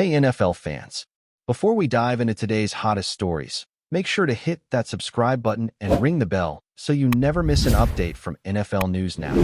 Hey NFL fans, before we dive into today's hottest stories, make sure to hit that subscribe button and ring the bell so you never miss an update from NFL News Now.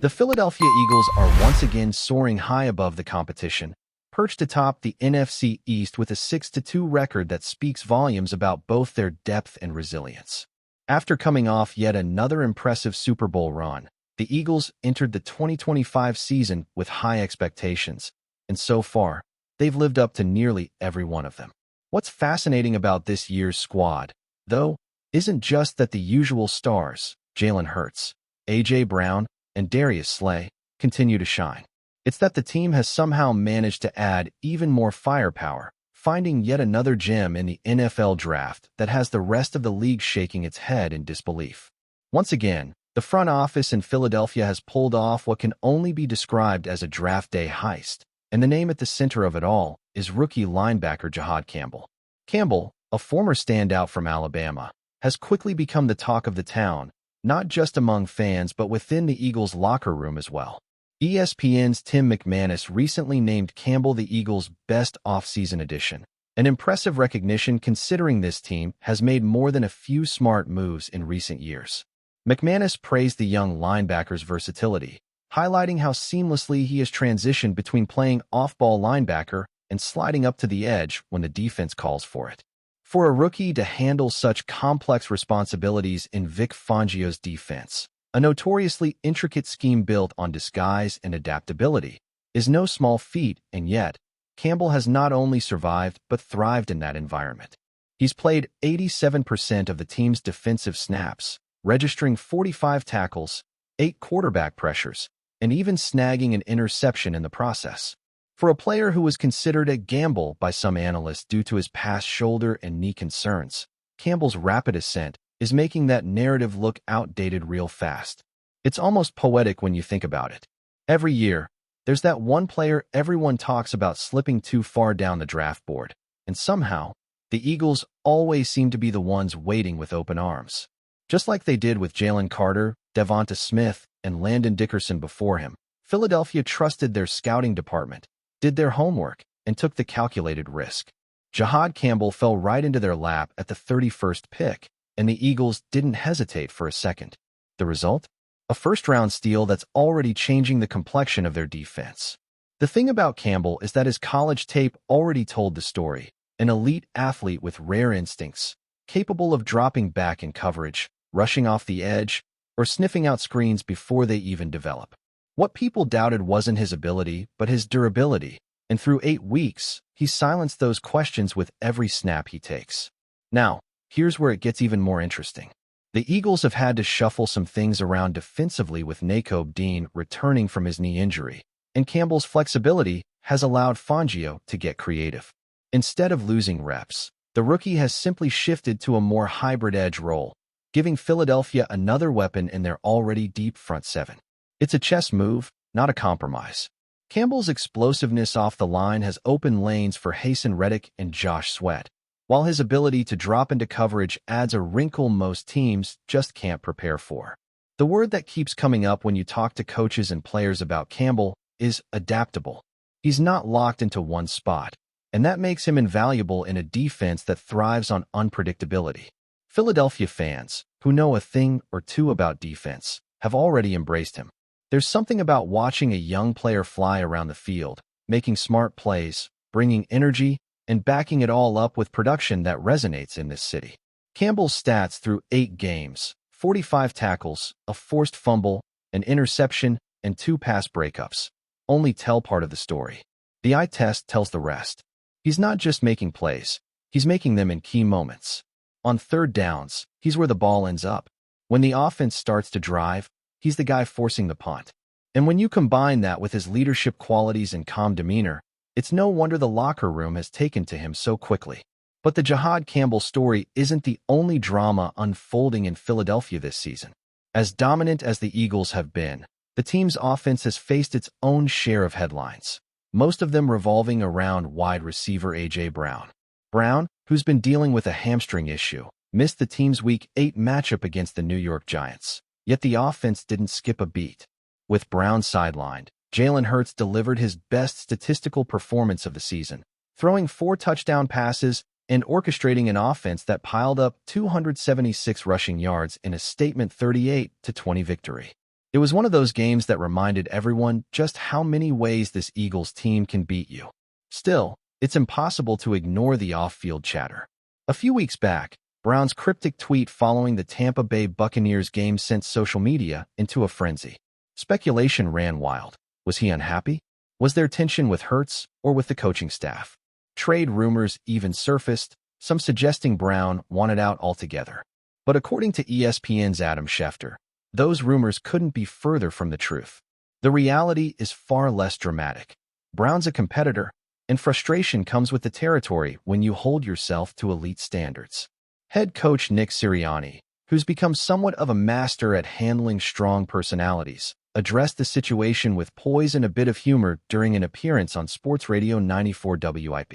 The Philadelphia Eagles are once again soaring high above the competition, perched atop the NFC East with a 6-2 record that speaks volumes about both their depth and resilience. After coming off yet another impressive Super Bowl run, the Eagles entered the 2025 season with high expectations, and so far, they've lived up to nearly every one of them. What's fascinating about this year's squad, though, isn't just that the usual stars, Jalen Hurts, A.J. Brown, and Darius Slay, continue to shine. It's that the team has somehow managed to add even more firepower, finding yet another gem in the NFL draft that has the rest of the league shaking its head in disbelief. Once again, the front office in Philadelphia has pulled off what can only be described as a draft day heist. And the name at the center of it all is rookie linebacker Jahad Campbell. Campbell, a former standout from Alabama, has quickly become the talk of the town, not just among fans but within the Eagles' locker room as well. ESPN's Tim McManus recently named Campbell the Eagles' best offseason addition, an impressive recognition considering this team has made more than a few smart moves in recent years. McManus praised the young linebacker's versatility, highlighting how seamlessly he has transitioned between playing off-ball linebacker and sliding up to the edge when the defense calls for it. For a rookie to handle such complex responsibilities in Vic Fangio's defense, a notoriously intricate scheme built on disguise and adaptability, is no small feat, and yet, Campbell has not only survived but thrived in that environment. He's played 87% of the team's defensive snaps, registering 45 tackles, 8 quarterback pressures, and even snagging an interception in the process. For a player who was considered a gamble by some analysts due to his past shoulder and knee concerns, Campbell's rapid ascent is making that narrative look outdated real fast. It's almost poetic when you think about it. Every year, there's that one player everyone talks about slipping too far down the draft board, and somehow, the Eagles always seem to be the ones waiting with open arms. Just like they did with Jalen Carter, Devonta Smith, and Landon Dickerson before him, Philadelphia trusted their scouting department, did their homework, and took the calculated risk. Jahad Campbell fell right into their lap at the 31st pick, and the Eagles didn't hesitate for a second. The result? A first-round steal that's already changing the complexion of their defense. The thing about Campbell is that his college tape already told the story, an elite athlete with rare instincts, capable of dropping back in coverage, rushing off the edge, or sniffing out screens before they even develop. What people doubted wasn't his ability, but his durability, and through 8 weeks, he silenced those questions with every snap he takes. Now, here's where it gets even more interesting. The Eagles have had to shuffle some things around defensively with Nakobe Dean returning from his knee injury, and Campbell's flexibility has allowed Fangio to get creative. Instead of losing reps, the rookie has simply shifted to a more hybrid edge role, giving Philadelphia another weapon in their already deep front seven. It's a chess move, not a compromise. Campbell's explosiveness off the line has opened lanes for Haason Reddick and Josh Sweat, while his ability to drop into coverage adds a wrinkle most teams just can't prepare for. The word that keeps coming up when you talk to coaches and players about Campbell is adaptable. He's not locked into one spot, and that makes him invaluable in a defense that thrives on unpredictability. Philadelphia fans, who know a thing or two about defense, have already embraced him. There's something about watching a young player fly around the field, making smart plays, bringing energy, and backing it all up with production that resonates in this city. Campbell's stats through 8 games, 45 tackles, a forced fumble, an interception, and 2 pass breakups, only tell part of the story. The eye test tells the rest. He's not just making plays, he's making them in key moments. On third downs, he's where the ball ends up. When the offense starts to drive, he's the guy forcing the punt. And when you combine that with his leadership qualities and calm demeanor, it's no wonder the locker room has taken to him so quickly. But the Jahad Campbell story isn't the only drama unfolding in Philadelphia this season. As dominant as the Eagles have been, the team's offense has faced its own share of headlines, most of them revolving around wide receiver A.J. Brown. Brown, who's been dealing with a hamstring issue, missed the team's Week 8 matchup against the New York Giants. Yet the offense didn't skip a beat. With Brown sidelined, Jalen Hurts delivered his best statistical performance of the season, throwing 4 touchdown passes and orchestrating an offense that piled up 276 rushing yards in a statement 38-20 victory. It was one of those games that reminded everyone just how many ways this Eagles team can beat you. Still, it's impossible to ignore the off-field chatter. A few weeks back, Brown's cryptic tweet following the Tampa Bay Buccaneers game sent social media into a frenzy. Speculation ran wild. Was he unhappy? Was there tension with Hurts or with the coaching staff? Trade rumors even surfaced, some suggesting Brown wanted out altogether. But according to ESPN's Adam Schefter, those rumors couldn't be further from the truth. The reality is far less dramatic. Brown's a competitor, and frustration comes with the territory when you hold yourself to elite standards. Head coach Nick Sirianni, who's become somewhat of a master at handling strong personalities, addressed the situation with poise and a bit of humor during an appearance on Sports Radio 94 WIP.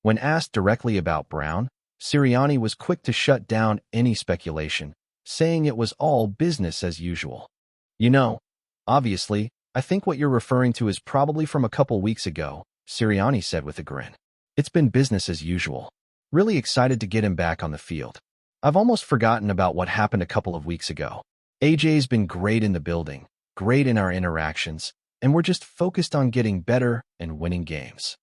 When asked directly about Brown, Sirianni was quick to shut down any speculation, saying it was all business as usual. You know, obviously, I think what you're referring to is probably from a couple weeks ago, Sirianni said with a grin. It's been business as usual. Really excited to get him back on the field. I've almost forgotten about what happened a couple of weeks ago. AJ's been great in the building, great in our interactions, and we're just focused on getting better and winning games.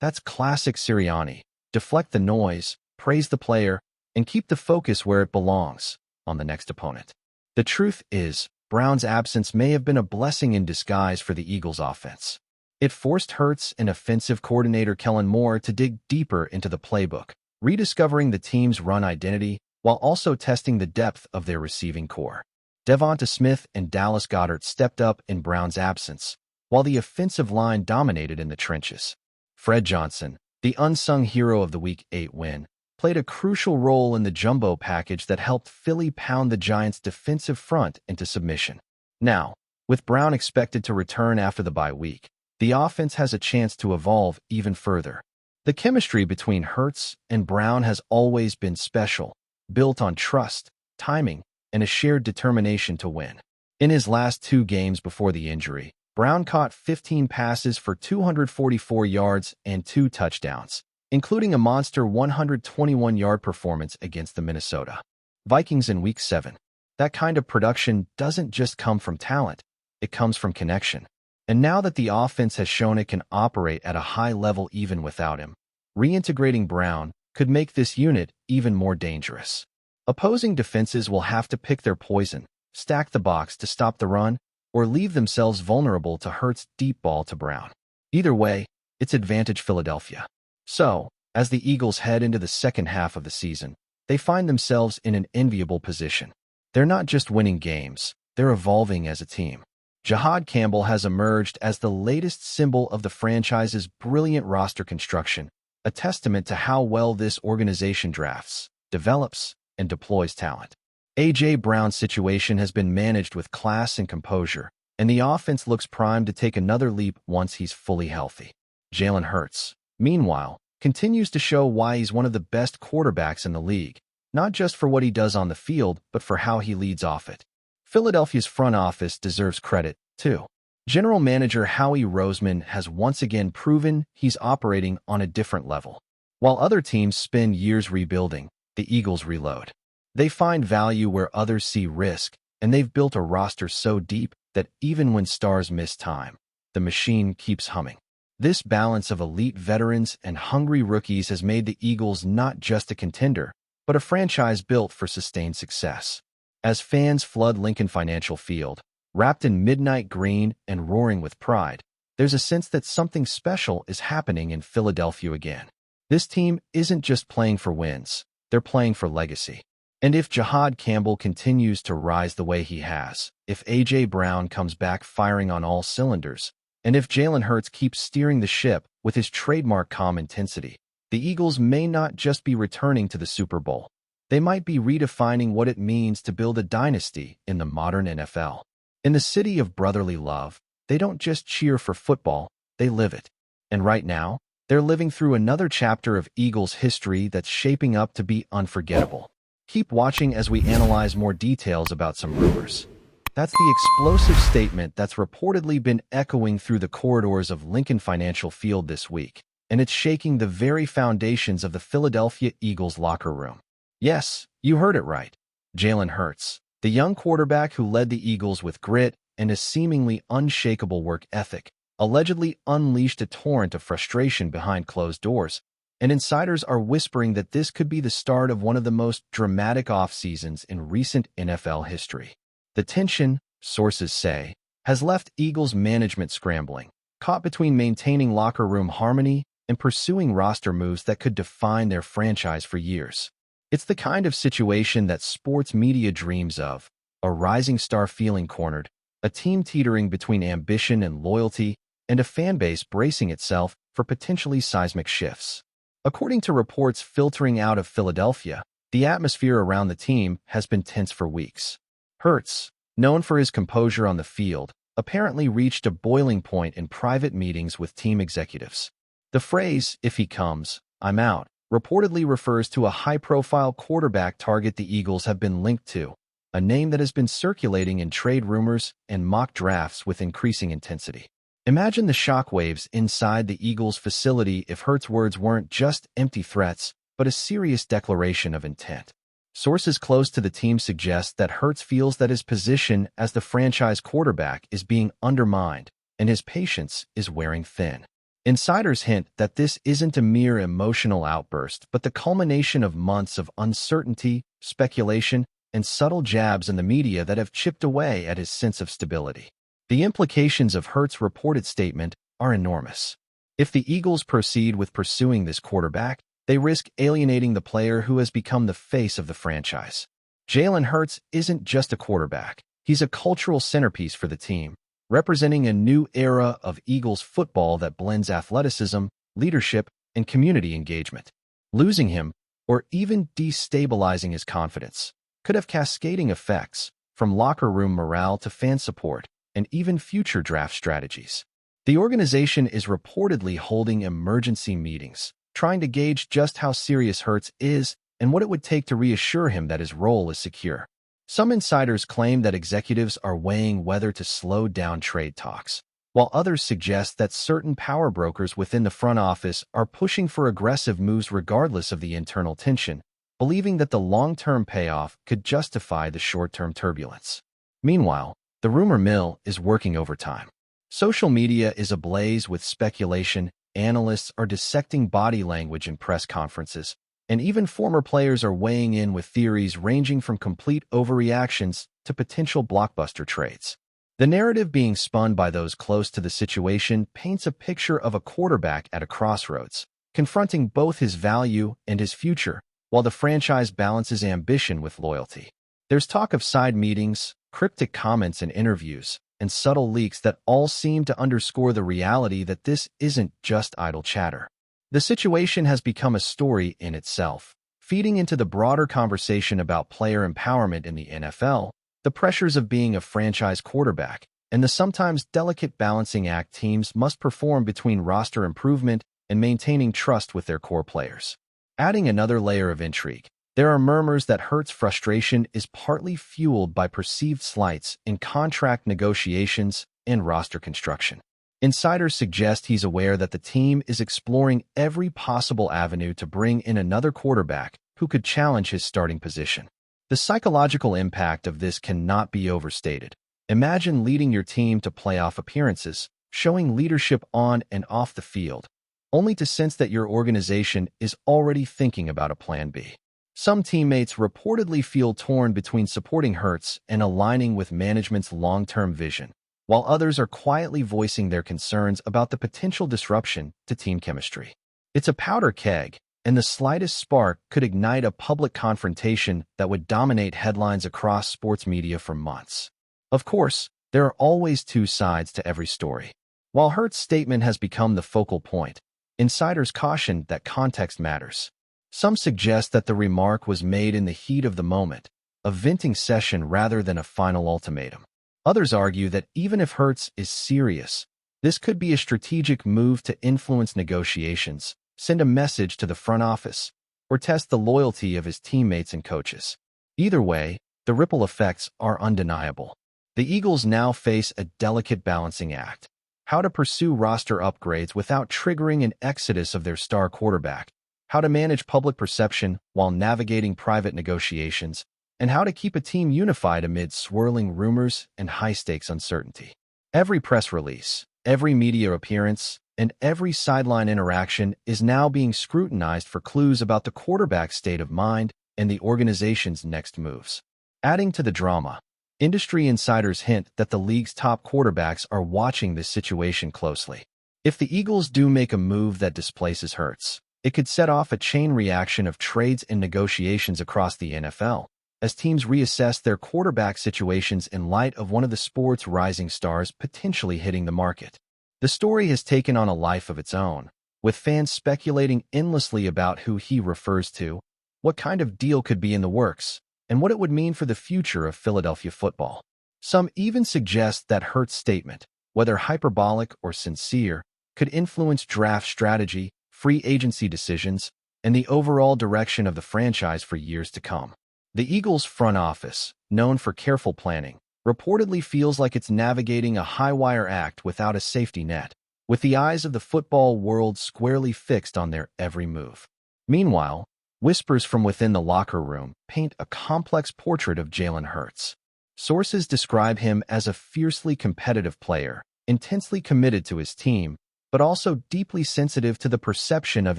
That's classic Sirianni. Deflect the noise, praise the player, and keep the focus where it belongs, on the next opponent. The truth is, Brown's absence may have been a blessing in disguise for the Eagles' offense. It forced Hurts and offensive coordinator Kellen Moore to dig deeper into the playbook, rediscovering the team's run identity while also testing the depth of their receiving core. Devonta Smith and Dallas Goedert stepped up in Brown's absence, while the offensive line dominated in the trenches. Fred Johnson, the unsung hero of the Week 8 win, played a crucial role in the jumbo package that helped Philly pound the Giants' defensive front into submission. Now, with Brown expected to return after the bye week, the offense has a chance to evolve even further. The chemistry between Hurts and Brown has always been special, built on trust, timing, and a shared determination to win. In his last 2 games before the injury, Brown caught 15 passes for 244 yards and 2 touchdowns, including a monster 121-yard performance against the Minnesota Vikings in Week 7. That kind of production doesn't just come from talent, it comes from connection. And now that the offense has shown it can operate at a high level even without him, reintegrating Brown could make this unit even more dangerous. Opposing defenses will have to pick their poison, stack the box to stop the run, or leave themselves vulnerable to Hurts' deep ball to Brown. Either way, it's advantage Philadelphia. So, as the Eagles head into the second half of the season, they find themselves in an enviable position. They're not just winning games, they're evolving as a team. Jahad Campbell has emerged as the latest symbol of the franchise's brilliant roster construction, a testament to how well this organization drafts, develops, and deploys talent. A.J. Brown's situation has been managed with class and composure, and the offense looks primed to take another leap once he's fully healthy. Jalen Hurts, meanwhile, continues to show why he's one of the best quarterbacks in the league, not just for what he does on the field, but for how he leads off it. Philadelphia's front office deserves credit, too. General Manager Howie Roseman has once again proven he's operating on a different level. While other teams spend years rebuilding, the Eagles reload. They find value where others see risk, and they've built a roster so deep that even when stars miss time, the machine keeps humming. This balance of elite veterans and hungry rookies has made the Eagles not just a contender, but a franchise built for sustained success. As fans flood Lincoln Financial Field, wrapped in midnight green and roaring with pride, there's a sense that something special is happening in Philadelphia again. This team isn't just playing for wins, they're playing for legacy. And if Jahad Campbell continues to rise the way he has, if A.J. Brown comes back firing on all cylinders, and if Jalen Hurts keeps steering the ship with his trademark calm intensity, the Eagles may not just be returning to the Super Bowl. They might be redefining what it means to build a dynasty in the modern NFL. In the city of brotherly love, they don't just cheer for football, they live it. And right now, they're living through another chapter of Eagles history that's shaping up to be unforgettable. Keep watching as we analyze more details about some rumors. That's the explosive statement that's reportedly been echoing through the corridors of Lincoln Financial Field this week. and it's shaking the very foundations of the Philadelphia Eagles locker room. Yes, you heard it right. Jalen Hurts, the young quarterback who led the Eagles with grit and a seemingly unshakable work ethic, allegedly unleashed a torrent of frustration behind closed doors, and insiders are whispering that this could be the start of one of the most dramatic off-seasons in recent NFL history. The tension, sources say, has left Eagles management scrambling, caught between maintaining locker room harmony and pursuing roster moves that could define their franchise for years. It's the kind of situation that sports media dreams of, a rising star feeling cornered, a team teetering between ambition and loyalty, and a fan base bracing itself for potentially seismic shifts. According to reports filtering out of Philadelphia, the atmosphere around the team has been tense for weeks. Hurts, known for his composure on the field, apparently reached a boiling point in private meetings with team executives. The phrase, "if he comes, I'm out," reportedly refers to a high-profile quarterback target the Eagles have been linked to, a name that has been circulating in trade rumors and mock drafts with increasing intensity. Imagine the shockwaves inside the Eagles facility if Hurts' words weren't just empty threats, but a serious declaration of intent. Sources close to the team suggest that Hurts feels that his position as the franchise quarterback is being undermined and his patience is wearing thin. Insiders hint that this isn't a mere emotional outburst, but the culmination of months of uncertainty, speculation, and subtle jabs in the media that have chipped away at his sense of stability. The implications of Hurts' reported statement are enormous. If the Eagles proceed with pursuing this quarterback, they risk alienating the player who has become the face of the franchise. Jalen Hurts isn't just a quarterback. He's a cultural centerpiece for the team, representing a new era of Eagles football that blends athleticism, leadership, and community engagement. Losing him, or even destabilizing his confidence, could have cascading effects, from locker room morale to fan support, and even future draft strategies. The organization is reportedly holding emergency meetings, trying to gauge just how serious Hurts is and what it would take to reassure him that his role is secure. Some insiders claim that executives are weighing whether to slow down trade talks, while others suggest that certain power brokers within the front office are pushing for aggressive moves regardless of the internal tension, believing that the long-term payoff could justify the short-term turbulence. Meanwhile, the rumor mill is working overtime. Social media is ablaze with speculation, analysts are dissecting body language in press conferences, and even former players are weighing in with theories ranging from complete overreactions to potential blockbuster trades. The narrative being spun by those close to the situation paints a picture of a quarterback at a crossroads, confronting both his value and his future, while the franchise balances ambition with loyalty. There's talk of side meetings, cryptic comments in interviews, and subtle leaks that all seem to underscore the reality that this isn't just idle chatter. The situation has become a story in itself, feeding into the broader conversation about player empowerment in the NFL, the pressures of being a franchise quarterback, and the sometimes delicate balancing act teams must perform between roster improvement and maintaining trust with their core players. Adding another layer of intrigue, there are murmurs that Hurts' frustration is partly fueled by perceived slights in contract negotiations and roster construction. Insiders suggest he's aware that the team is exploring every possible avenue to bring in another quarterback who could challenge his starting position. The psychological impact of this cannot be overstated. Imagine leading your team to playoff appearances, showing leadership on and off the field, only to sense that your organization is already thinking about a plan B. Some teammates reportedly feel torn between supporting Hurts and aligning with management's long-term vision, while others are quietly voicing their concerns about the potential disruption to team chemistry. It's a powder keg, and the slightest spark could ignite a public confrontation that would dominate headlines across sports media for months. Of course, there are always two sides to every story. While Hurts' statement has become the focal point, insiders caution that context matters. Some suggest that the remark was made in the heat of the moment, a venting session rather than a final ultimatum. Others argue that even if Hurts is serious, this could be a strategic move to influence negotiations, send a message to the front office, or test the loyalty of his teammates and coaches. Either way, the ripple effects are undeniable. The Eagles now face a delicate balancing act. how to pursue roster upgrades without triggering an exodus of their star quarterback, how to manage public perception while navigating private negotiations, and how to keep a team unified amid swirling rumors and high-stakes uncertainty. Every press release, every media appearance, and every sideline interaction is now being scrutinized for clues about the quarterback's state of mind and the organization's next moves. Adding to the drama, industry insiders hint that the league's top quarterbacks are watching this situation closely. If the Eagles do make a move that displaces Hurts, it could set off a chain reaction of trades and negotiations across the NFL, as teams reassess their quarterback situations in light of one of the sport's rising stars potentially hitting the market. The story has taken on a life of its own, with fans speculating endlessly about who he refers to, what kind of deal could be in the works, and what it would mean for the future of Philadelphia football. Some even suggest that Hurts' statement, whether hyperbolic or sincere, could influence draft strategy, free agency decisions, and the overall direction of the franchise for years to come. The Eagles' front office, known for careful planning, reportedly feels like it's navigating a high-wire act without a safety net, with the eyes of the football world squarely fixed on their every move. Meanwhile, whispers from within the locker room paint a complex portrait of Jalen Hurts. Sources describe him as a fiercely competitive player, intensely committed to his team, but also deeply sensitive to the perception of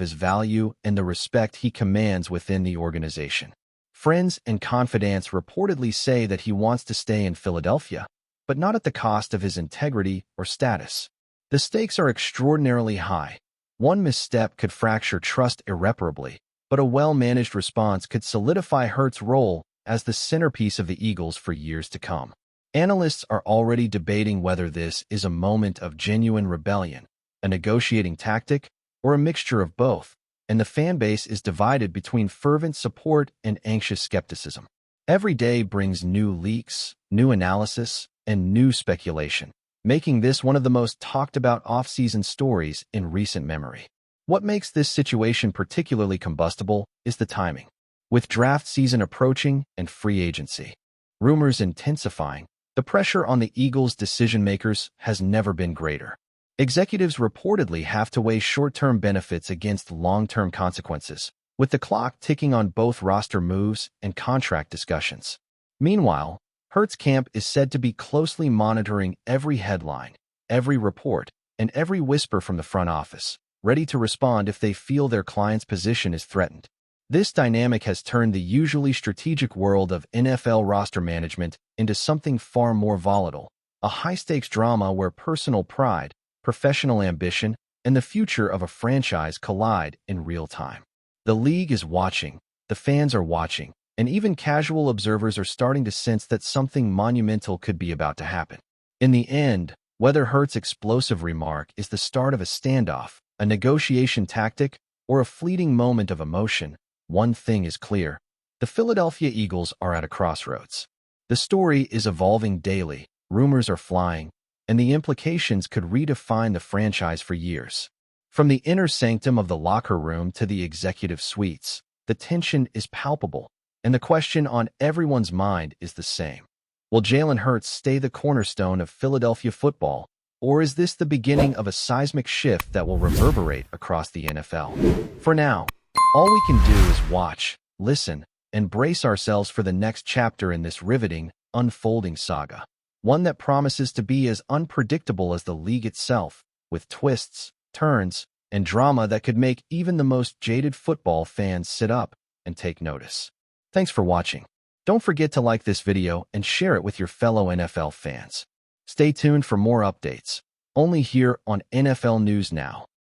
his value and the respect he commands within the organization. Friends and confidants reportedly say that he wants to stay in Philadelphia, but not at the cost of his integrity or status. The stakes are extraordinarily high. One misstep could fracture trust irreparably, but a well-managed response could solidify Hurts' role as the centerpiece of the Eagles for years to come. Analysts are already debating whether this is a moment of genuine rebellion, a negotiating tactic, or a mixture of both, and the fan base is divided between fervent support and anxious skepticism. Every day brings new leaks, new analysis, and new speculation, making this one of the most talked-about off-season stories in recent memory. What makes this situation particularly combustible is the timing. With draft season approaching and free agency rumors intensifying, the pressure on the Eagles' decision-makers has never been greater. Executives reportedly have to weigh short-term benefits against long-term consequences, with the clock ticking on both roster moves and contract discussions. Meanwhile, Hurts' camp is said to be closely monitoring every headline, every report, and every whisper from the front office, ready to respond if they feel their client's position is threatened. This dynamic has turned the usually strategic world of NFL roster management into something far more volatile, a high-stakes drama where personal pride, professional ambition, and the future of a franchise collide in real time. The league is watching, the fans are watching, and even casual observers are starting to sense that something monumental could be about to happen. In the end, whether Hurts' explosive remark is the start of a standoff, a negotiation tactic, or a fleeting moment of emotion, one thing is clear: the Philadelphia Eagles are at a crossroads. The story is evolving daily, rumors are flying, and the implications could redefine the franchise for years. From the inner sanctum of the locker room to the executive suites, the tension is palpable, and the question on everyone's mind is the same. Will Jalen Hurts stay the cornerstone of Philadelphia football, or is this the beginning of a seismic shift that will reverberate across the NFL? For now, all we can do is watch, listen, and brace ourselves for the next chapter in this riveting, unfolding saga. One that promises to be as unpredictable as the league itself, with twists, turns, and drama that could make even the most jaded football fans sit up and take notice. Thanks for watching. Don't forget to like this video and share it with your fellow NFL fans. Stay tuned for more updates, only here on NFL News Now.